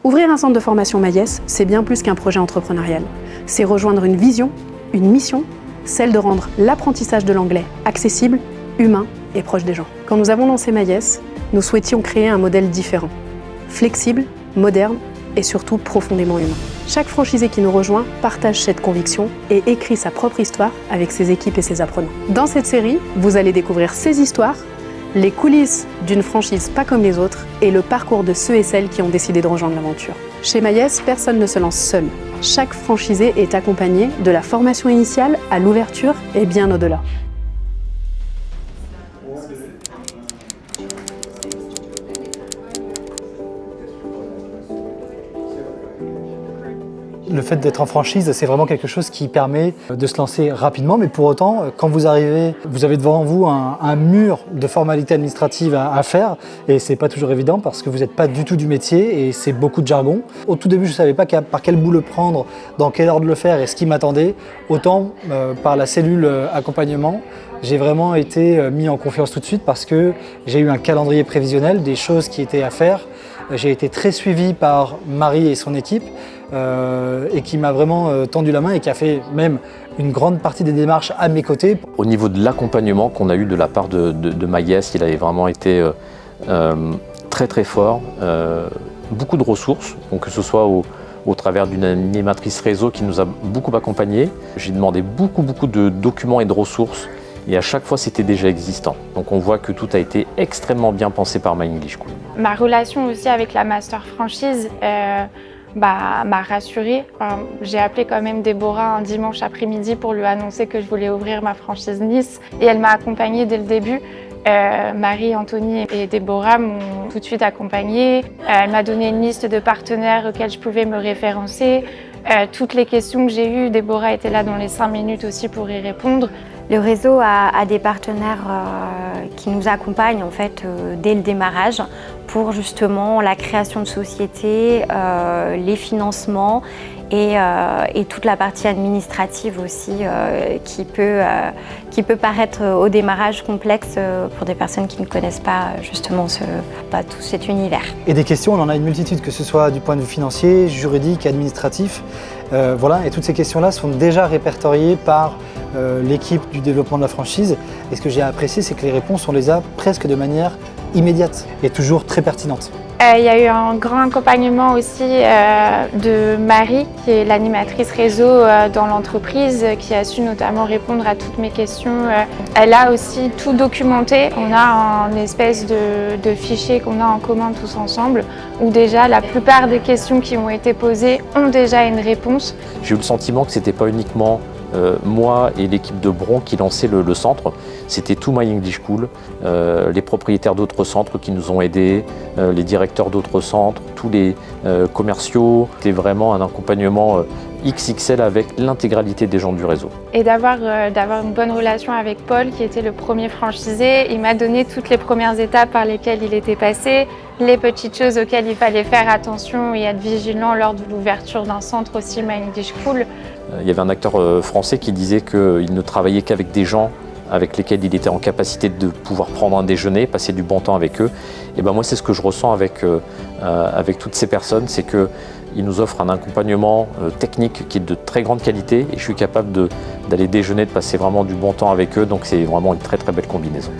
Ouvrir un centre de formation Maïs, c'est bien plus qu'un projet entrepreneurial. C'est rejoindre une vision, une mission, celle de rendre l'apprentissage de l'anglais accessible, humain et proche des gens. Quand nous avons lancé Maïs, nous souhaitions créer un modèle différent, flexible, moderne et surtout profondément humain. Chaque franchisé qui nous rejoint partage cette conviction et écrit sa propre histoire avec ses équipes et ses apprenants. Dans cette série, vous allez découvrir ces histoires, les coulisses d'une franchise pas comme les autres et le parcours de ceux et celles qui ont décidé de rejoindre l'aventure. Chez Maïs, personne ne se lance seul. Chaque franchisé est accompagné de la formation initiale à l'ouverture et bien au-delà. Le fait d'être en franchise, c'est vraiment quelque chose qui permet de se lancer rapidement, mais pour autant, quand vous arrivez, vous avez devant vous un mur de formalités administratives à faire, et c'est pas toujours évident parce que vous n'êtes pas du tout du métier et c'est beaucoup de jargon. Au tout début, je ne savais pas par quel bout le prendre, dans quel ordre le faire et ce qui m'attendait. Autant par la cellule accompagnement, j'ai vraiment été mis en confiance tout de suite parce que j'ai eu un calendrier prévisionnel, des choses qui étaient à faire. J'ai été très suivi par Marie et son équipe et qui m'a vraiment tendu la main et qui a fait même une grande partie des démarches à mes côtés. Au niveau de l'accompagnement qu'on a eu de la part de Maïs, il avait vraiment été très très fort. Beaucoup de ressources, donc que ce soit au travers d'une animatrice réseau qui nous a beaucoup accompagnés. J'ai demandé beaucoup de documents et de ressources. Et à chaque fois, c'était déjà existant. Donc on voit que tout a été extrêmement bien pensé par My English School. Ma relation aussi avec la master franchise m'a rassurée. J'ai appelé quand même Déborah un dimanche après-midi pour lui annoncer que je voulais ouvrir ma franchise Nice. Et elle m'a accompagnée dès le début. Marie, Anthony et Déborah m'ont tout de suite accompagnée. Elle m'a donné une liste de partenaires auxquels je pouvais me référencer. Toutes les questions que j'ai eues, Déborah était là dans les 5 minutes aussi pour y répondre. Le réseau a des partenaires qui nous accompagnent en fait dès le démarrage pour justement la création de sociétés, les financements et toute la partie administrative aussi qui peut paraître au démarrage complexe pour des personnes qui ne connaissent pas justement tout cet univers. Et des questions, on en a une multitude, que ce soit du point de vue financier, juridique, administratif. Voilà, et toutes ces questions-là sont déjà répertoriées par l'équipe du développement de la franchise. Et ce que j'ai apprécié, c'est que les réponses, on les a presque de manière immédiate et toujours très pertinente. Il y a eu un grand accompagnement aussi de Marie, qui est l'animatrice réseau dans l'entreprise, qui a su notamment répondre à toutes mes questions. Elle a aussi tout documenté. On a un espèce de fichier qu'on a en commun tous ensemble, où déjà la plupart des questions qui ont été posées ont déjà une réponse. J'ai eu le sentiment que ce n'était pas uniquement moi et l'équipe de Bron qui lançaient le centre, c'était tout My English School, les propriétaires d'autres centres qui nous ont aidés, les directeurs d'autres centres, tous les commerciaux. C'était vraiment un accompagnement XXL avec l'intégralité des gens du réseau. Et d'avoir une bonne relation avec Paul, qui était le premier franchisé. Il m'a donné toutes les premières étapes par lesquelles il était passé, les petites choses auxquelles il fallait faire attention et être vigilant lors de l'ouverture d'un centre aussi My English School. Il y avait un acteur français qui disait qu'il ne travaillait qu'avec des gens avec lesquels il était en capacité de pouvoir prendre un déjeuner, passer du bon temps avec eux. Et ben moi, c'est ce que je ressens avec toutes ces personnes, c'est qu'ils nous offrent un accompagnement technique qui est de très grande qualité et je suis capable d'aller déjeuner, de passer vraiment du bon temps avec eux. Donc c'est vraiment une très très belle combinaison.